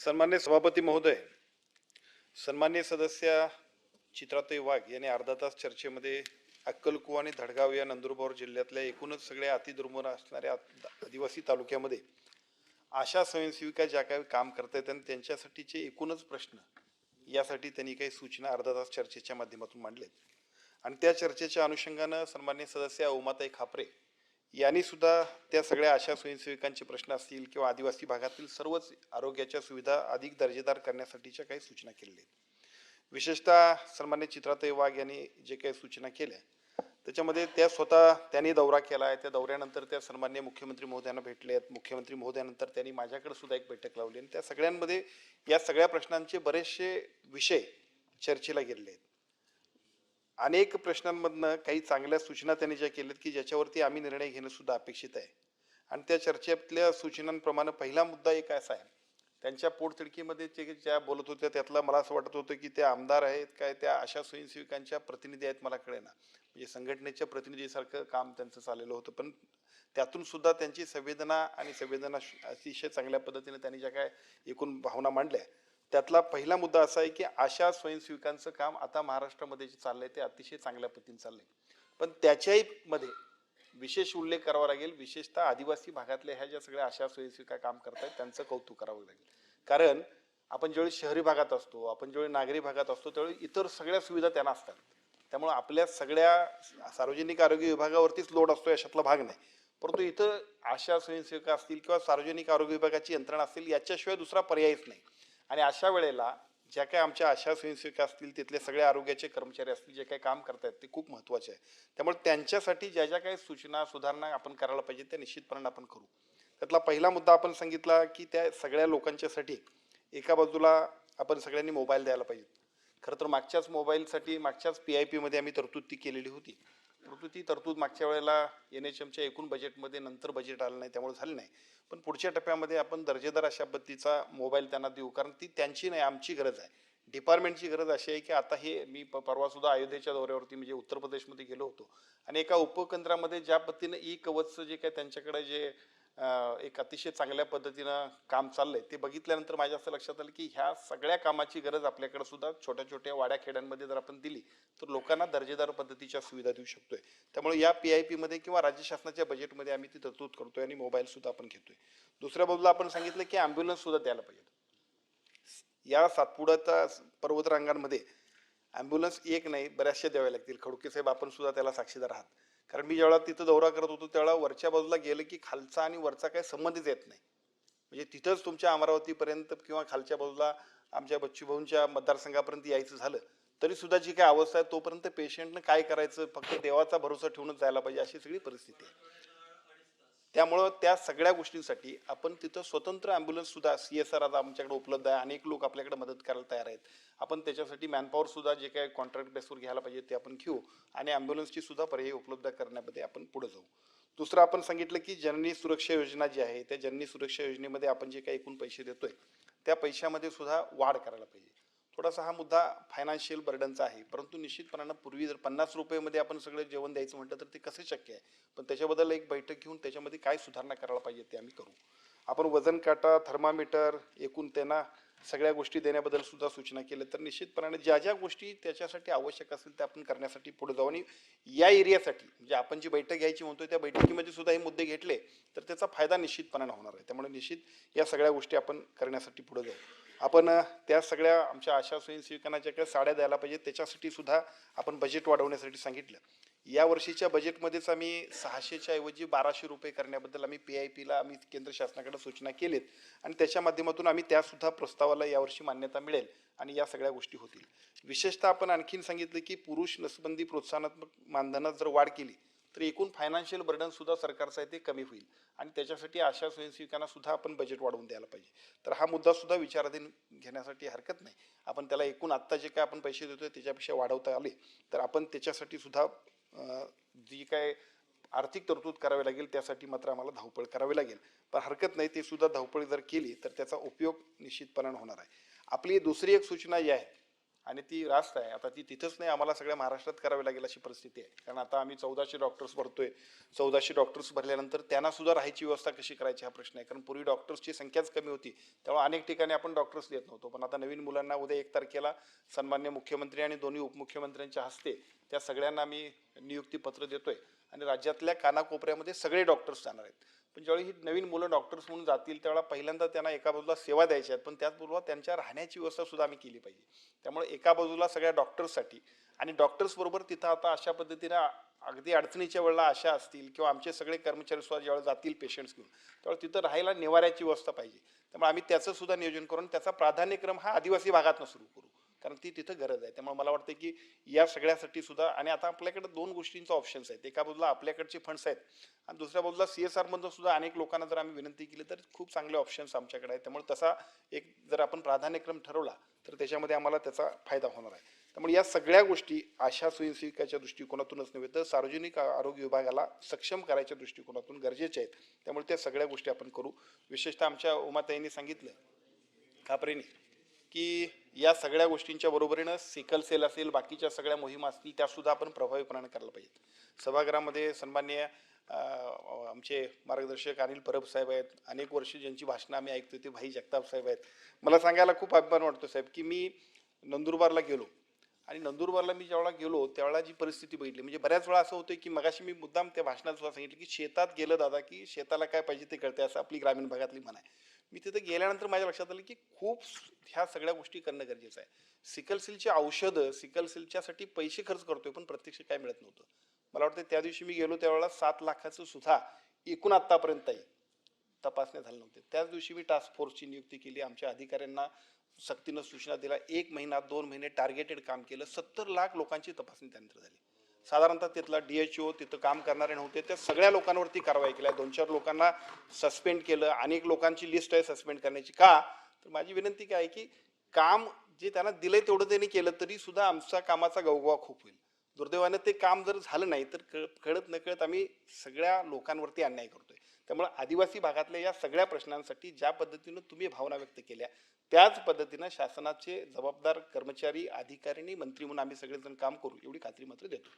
सन्मान्य सभापती महोदय, सन्मान्य सदस्य चित्राताई वाघ यांनी अर्धा तास चर्चेमध्ये अक्कलकुवा आणि धडगाव या नंदुरबार जिल्ह्यातल्या एकूणच सगळ्या अतिदुर्गम असणाऱ्या आदिवासी तालुक्यामध्ये आशा स्वयंसेविका ज्या काही काम करतायत आणि त्यांच्यासाठीचे एकूणच प्रश्न यासाठी त्यांनी काही सूचना अर्धा तास चर्चेच्या माध्यमातून मांडलेत. आणि त्या चर्चेच्या अनुषंगानं सन्मान्य सदस्य उमाताई खापरे यांनी सुद्धा त्या सगळ्या आशा स्वयंसेविकांचे प्रश्न असतील किंवा आदिवासी भागातील सर्वच आरोग्याच्या सुविधा अधिक दर्जेदार करण्यासाठीच्या काही सूचना केलेल्या आहेत. विशेषतः सन्मान्य चित्राताई वाघ यांनी जे काही सूचना केल्या त्याच्यामध्ये त्या स्वतः त्यांनी दौरा केला आहे. त्या दौऱ्यानंतर त्या सन्मान्य मुख्यमंत्री महोदयांना भेटले आहेत. मुख्यमंत्री महोदयानंतर त्यांनी माझ्याकडे सुद्धा एक बैठक लावली आणि त्या सगळ्यांमध्ये या सगळ्या प्रश्नांचे बरेचसे विषय चर्चेला गेलेले आहेत. अनेक प्रश्नांमधनं काही चांगल्या सूचना त्यांनी ज्या केल्यात की ज्याच्यावरती आम्ही निर्णय घेणं सुद्धा अपेक्षित आहे. आणि त्या चर्चेतल्या सूचनांप्रमाणे पहिला मुद्दा एक असा आहे, त्यांच्या पोटतिडकीमध्ये ते ज्या बोलत होत्या त्यातला मला असं वाटत होतं की त्या आमदार आहेत काय त्या आशा स्वयंसेविकांच्या प्रतिनिधी आहेत मला कळेना. म्हणजे संघटनेच्या प्रतिनिधीसारखं काम त्यांचं चाललेलं होतं, पण त्यातून सुद्धा त्यांची संवेदना आणि संवेदना अतिशय चांगल्या पद्धतीने त्यांनी ज्या काय एकूण भावना मांडल्या त्यातला पहिला मुद्दा असा आहे की आशा स्वयंसेविकांचं काम आता महाराष्ट्रामध्ये जे चाललंय ते अतिशय चांगल्या पद्धतीने चाललंय. पण त्याच्याही मध्ये विशेष उल्लेख करावा लागेल. विशेषतः आदिवासी भागातल्या ह्या ज्या सगळ्या आशा स्वयंसेविका काम करतात त्यांचं कौतुक करावं लागेल. कारण आपण ज्यावेळी शहरी भागात असतो, आपण ज्यावेळी नागरी भागात असतो त्यावेळी इतर सगळ्या सुविधा त्यांना असतात. त्यामुळे आपल्या सगळ्या सार्वजनिक आरोग्य विभागावरतीच लोड असतो याच्यातला भाग नाही. परंतु इथं आशा स्वयंसेविका असतील किंवा सार्वजनिक आरोग्य विभागाची यंत्रणा असतील याच्याशिवाय दुसरा पर्यायच नाही. आणि अशा वेळेला ज्या काही आमच्या आशा स्वयंसेविका असतील तिथले सगळे आरोग्याचे कर्मचारी असतील जे काही काम करतायत ते खूप महत्त्वाचे आहे. त्यामुळे त्यांच्यासाठी ज्या ज्या काही सूचना सुधारणा आपण करायला पाहिजे त्या निश्चितपणे आपण करू. त्यातला पहिला मुद्दा आपण सांगितला की त्या सगळ्या लोकांच्यासाठी एका बाजूला आपण सगळ्यांनी मोबाईल द्यायला पाहिजे. खरं तर मागच्याच PIP मध्ये आम्ही तरतूद ती केलेली होती, परंतु ती तरतूद मागच्या वेळेला NHMच्या एकूण बजेटमध्ये नंतर बजेट आलं नाही त्यामुळे झालं नाही. पण पुढच्या टप्प्यामध्ये आपण दर्जेदार अशा पद्धतीचा मोबाईल त्यांना देऊ, कारण ती त्यांची नाही आमची गरज आहे. डिपार्टमेंटची गरज अशी आहे की आता हे मी परवा सुद्धा अयोध्येच्या दौऱ्यावरती म्हणजे उत्तर प्रदेशमध्ये गेलो होतो आणि एका उपकेंद्रामध्ये ज्या पद्धतीने कवचचं जे काय त्यांच्याकडे जे एक अतिशय चांगल्या पद्धतीनं काम चाललंय ते बघितल्यानंतर माझ्या असं लक्षात आलं की ह्या सगळ्या कामाची गरज आपल्याकडे सुद्धा छोट्या छोट्या वाड्या खेड्यांमध्ये जर आपण दिली तर लोकांना दर्जेदार पद्धतीच्या सुविधा देऊ शकतोय. त्यामुळे या PIP मध्ये किंवा राज्य शासनाच्या बजेटमध्ये आम्ही ती तरतूद करतोय आणि मोबाईल सुद्धा आपण घेतोय. दुसऱ्या बाजूला आपण सांगितलं की ॲम्ब्युलन्स सुद्धा द्यायला पाहिजे. या सातपुड्याच्या पर्वत रांगांमध्ये ॲम्ब्युलन्स एक नाही बऱ्याचशा द्याव्या लागतील. खडके साहेब आपण सुद्धा त्याला साक्षीदार आहात. कारण मी ज्यावेळेला तिथं दौरा करत होतो त्यावेळेला वरच्या बाजूला गेलं की खालचा आणि वरचा काही संबंधच येत नाही. म्हणजे तिथंच तुमच्या अमरावतीपर्यंत किंवा खालच्या बाजूला आमच्या बच्चूभाऊंच्या मतदारसंघापर्यंत यायचं झालं तरी सुद्धा जी काय अवस्था आहे तोपर्यंत पेशंटनं काय करायचं, फक्त देवाचा भरोसा ठेवूनच जायला पाहिजे अशी सगळी परिस्थिती आहे. त्यामुळं त्या सगळ्या गोष्टींसाठी आपण तिथं स्वतंत्र ॲम्ब्युलन्स सुद्धा CSR आता आमच्याकडे उपलब्ध आहे. अनेक लोक आपल्याकडे मदत करायला तयार आहेत. आपण त्याच्यासाठी मॅनपॉवर सुद्धा जे काही कॉन्ट्रॅक्ट बेसवर घ्यायला पाहिजे ते आपण घेऊ आणि ॲम्ब्युलन्सची सुद्धा पर्याय उपलब्ध करण्यामध्ये आपण पुढे जाऊ. दुसरं आपण सांगितलं की जननी सुरक्षा योजना जी आहे त्या जननी सुरक्षा योजनेमध्ये आपण जे काही एकूण पैसे देतोय त्या पैशामध्ये सुद्धा वाढ करायला पाहिजे. थोडासा हा मुद्दा फायनान्शियल बर्डनचा आहे, परंतु निश्चितपणानं पूर्वी जर 50 रुपयेमध्ये आपण सगळं जेवण द्यायचं म्हटलं तर ते कसं शक्य आहे. पण त्याच्याबद्दल एक बैठक घेऊन त्याच्यामध्ये काय सुधारणा करायला पाहिजे ते आम्ही करू. आपण वजन काटा, थर्मामीटर एकूण त्यांना सगळ्या गोष्टी देण्याबद्दल सुद्धा सूचना केल्या. तर निश्चितपणाने ज्या ज्या गोष्टी त्याच्यासाठी आवश्यक असतील त्या आपण करण्यासाठी पुढे जाऊ आणि या एरियासाठी म्हणजे आपण जी बैठक घ्यायची म्हणतोय त्या बैठकीमध्ये सुद्धा हे मुद्दे घेतले तर त्याचा फायदा निश्चितपणाने होणार आहे. त्यामुळे निश्चित या सगळ्या गोष्टी आपण करण्यासाठी पुढे जाऊ. आपण त्या सगळ्या आमच्या आशा स्वयंसेविकांना ज्या काही साड्या द्यायला पाहिजे त्याच्यासाठी सुद्धा आपण बजेट वाढवण्यासाठी सांगितलं. या वर्षीच्या बजेटमध्येच आम्ही 600च्या ऐवजी 1200 रुपये करण्याबद्दल आम्ही PIPला आम्ही केंद्र शासनाकडे सूचना केलीत आणि त्याच्या माध्यमातून आम्ही त्यासुद्धा प्रस्तावाला यावर्षी मान्यता मिळेल आणि या सगळ्या गोष्टी होतील. विशेषतः आपण आणखीन सांगितलं की पुरुष नसबंदी प्रोत्साहनात्मक मानधनात जर वाढ केली तर एकूण फायनान्शियल बर्डन सुद्धा सरकारचं आहे ते कमी होईल आणि त्याच्यासाठी आशा स्वयंसेविकांना सुद्धा आपण बजेट वाढवून द्यायला पाहिजे. तर हा मुद्दा सुद्धा विचाराधीन घेण्यासाठी हरकत नाही. आपण त्याला एकूण आत्ता जे काय आपण पैसे देतोय त्याच्यापेक्षा वाढवता आले तर आपण त्याच्यासाठी सुद्धा जी काय आर्थिक तरतूद करावी लागेल त्यासाठी मात्र आम्हाला धावपळ करावी लागेल. पण हरकत नाही, ते सुद्धा धावपळ जर केली तर त्याचा उपयोग निश्चितपणाने होणार आहे. आपली दुसरी एक सूचना जी आहे आणि ती रास्त आहे. आता ती तिथंच नाही, आम्हाला सगळ्या महाराष्ट्रात करावी लागेल अशी परिस्थिती आहे. कारण आता आम्ही 1400 डॉक्टर्स भरतोय. 1400 डॉक्टर्स भरल्यानंतर त्यांना सुद्धा राहायची व्यवस्था कशी करायची हा प्रश्न आहे. कारण पूर्वी डॉक्टर्सची संख्याच कमी होती, त्यामुळे अनेक ठिकाणी आपण डॉक्टर्स देत नव्हतो. पण आता नवीन मुलांना उद्या 1 तारखेला सन्मान्य मुख्यमंत्री आणि दोन्ही उपमुख्यमंत्र्यांच्या हस्ते त्या सगळ्यांना आम्ही नियुक्तीपत्र देतोय आणि राज्यातल्या कानाकोपऱ्यामध्ये सगळे डॉक्टर्स जाणार आहेत. पण ज्यावेळी ही नवीन मुलं डॉक्टर्स म्हणून जातील त्यावेळेला पहिल्यांदा त्यांना एका बाजूला सेवा द्यायच्या आहेत, पण त्याचबरोबर त्यांच्या राहण्याची व्यवस्था सुद्धा आम्ही केली पाहिजे. त्यामुळे एका बाजूला सगळ्या डॉक्टर्ससाठी आणि डॉक्टर्स बरोबर तिथं आता अशा पद्धतीनं अगदी अडचणीच्या वेळेला आशा असतील किंवा आमचे सगळे कर्मचारी सुद्धा ज्यावेळेला जातील पेशंट्स घेऊन, त्यावेळेला तिथं राहायला निवाऱ्याची व्यवस्था पाहिजे. त्यामुळे आम्ही त्याचं सुद्धा नियोजन करून त्याचा प्राधान्यक्रम हा आदिवासी भागातनं सुरू करू, कारण ती तिथं गरज आहे. त्यामुळे मला वाटतं की या सगळ्यासाठी सुद्धा, आणि आता आपल्याकडे 2 गोष्टींचा ऑप्शन्स आहेत. एका बाजूला आपल्याकडचे फंड्स आहेत आणि दुसऱ्या बाजूला CSR मधून सुद्धा अनेक लोकांना जर आम्ही विनंती केली तर खूप चांगले ऑप्शन्स आमच्याकडे आहेत. त्यामुळे तसा एक जर आपण प्राधान्यक्रम ठरवला तर त्याच्यामध्ये आम्हाला त्याचा फायदा होणार आहे. त्यामुळे या सगळ्या गोष्टी आशा स्वयंसेविकाच्या दृष्टिकोनातूनच नव्हे तर सार्वजनिक आरोग्य विभागाला सक्षम करायच्या दृष्टिकोनातून गरजेचे आहेत. त्यामुळे त्या सगळ्या गोष्टी आपण करू. विशेषतः आमच्या उमाताईंनी सांगितलं, खापरेंनी, की या सगळ्या गोष्टींच्या बरोबरीनं सिकल सेल असेल, बाकीच्या सगळ्या मोहिमा असतील त्या सुद्धा आपण प्रभावीपणाने करायला पाहिजेत. सभागृहामध्ये सन्माननीय आमचे मार्गदर्शक अनिल परब साहेब आहेत. अनेक वर्ष ज्यांची भाषणं आम्ही ऐकतो ते भाई जगताप साहेब आहेत. मला सांगायला खूप अभिमान वाटतो साहेब की मी नंदुरबारला गेलो आणि नंदुरबारला मी ज्यावेळेला गेलो त्यावेळेला जी परिस्थिती बघितली, म्हणजे बऱ्याच वेळा असं होतं की मगाशी मी मुद्दाम त्या भाषणात सुद्धा सांगितलं की शेतात गेलं दादा की शेताला काय पाहिजे ते कळते, असं आपली ग्रामीण भागातली म्हण आहे. मी तिथे गेल्यानंतर माझ्या लक्षात आलं की खूप ह्या सगळ्या गोष्टी करणं गरजेचं आहे. सिकल सेलची औषधं, सिकल सेलच्यासाठी पैसे खर्च करतोय पण प्रत्यक्ष काय मिळत नव्हतं. मला वाटतं त्या दिवशी मी गेलो त्यावेळेला 7 लाखाचं सुद्धा एकूण आत्तापर्यंत तपासण्या झाल्या नव्हत्या. त्याच दिवशी मी टास्क फोर्सची नियुक्ती केली. आमच्या अधिकाऱ्यांना सक्तीनं सूचना दिला. 1 महिना 2 महिने टार्गेटेड काम केलं. 70 लाख लोकांची तपासणी त्यानंतर झाली. साधारणतः तिथला DHO तिथं काम करणारे नव्हते त्या सगळ्या लोकांवरती कारवाई केल्या. 2-4 लोकांना सस्पेंड केलं. अनेक लोकांची लिस्ट आहे सस्पेंड करण्याची. का तर माझी विनंती काय आहे की काम जे त्यांना दिलंय तेवढं त्यांनी केलं तरी सुद्धा आमचा कामाचा गवगवा खूप होईल. दुर्दैवानं ते काम जर झालं नाही तर कळत नकळत आम्ही सगळ्या लोकांवरती अन्याय करतोय. त्यामुळे आदिवासी भागातल्या या सगळ्या प्रश्नांसाठी ज्या पद्धतीनं तुम्ही भावना व्यक्त केल्या त्याच पद्धतीनं शासनाचे जबाबदार कर्मचारी, अधिकारी, मंत्री म्हणून आम्ही सगळेजण काम करू एवढी खात्री मात्र देतो.